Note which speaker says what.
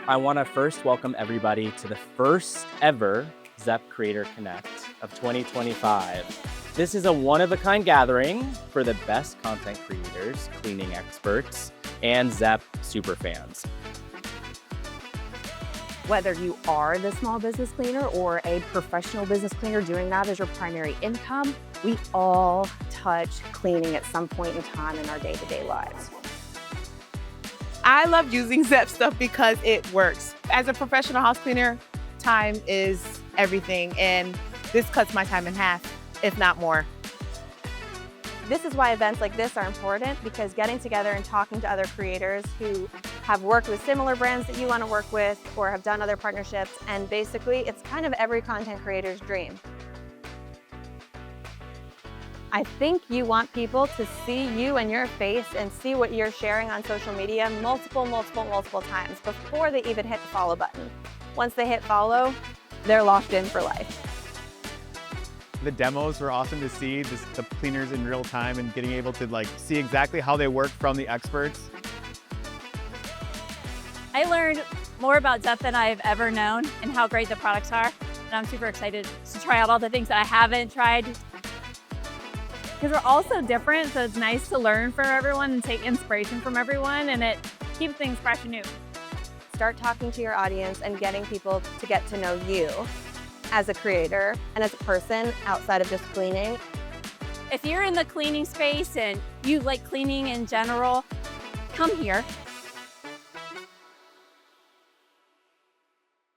Speaker 1: I want to first welcome everybody to the first ever Zep Creator Connect of 2025. This is a one-of-a-kind gathering for the best content creators, cleaning experts, and Zep superfans.
Speaker 2: Whether you are the small business cleaner or a professional business cleaner doing that as your primary income, we all touch cleaning at some point in time in our day-to-day lives.
Speaker 3: I love using Zep stuff because it works. As a professional house cleaner, time is everything, and this cuts my time in half, if not more.
Speaker 2: This is why events like this are important, because getting together and talking to other creators who have worked with similar brands that you want to work with or have done other partnerships, and basically it's kind of every content creator's dream. I think you want people to see you and your face and see what you're sharing on social media multiple times before they even hit the follow button. Once they hit follow, they're locked in for life.
Speaker 4: The demos were awesome to see, just the cleaners in real time and getting able to see exactly how they work from the experts.
Speaker 5: I learned more about Zep than I've ever known and how great the products are. And I'm super excited to try out all the things that I haven't tried. Because we're all so different, so it's nice to learn from everyone and take inspiration from everyone, and it keeps things fresh and new.
Speaker 2: Start talking to your audience and getting people to get to know you as a creator and as a person outside of just cleaning.
Speaker 5: If you're in the cleaning space and you like cleaning in general, come here.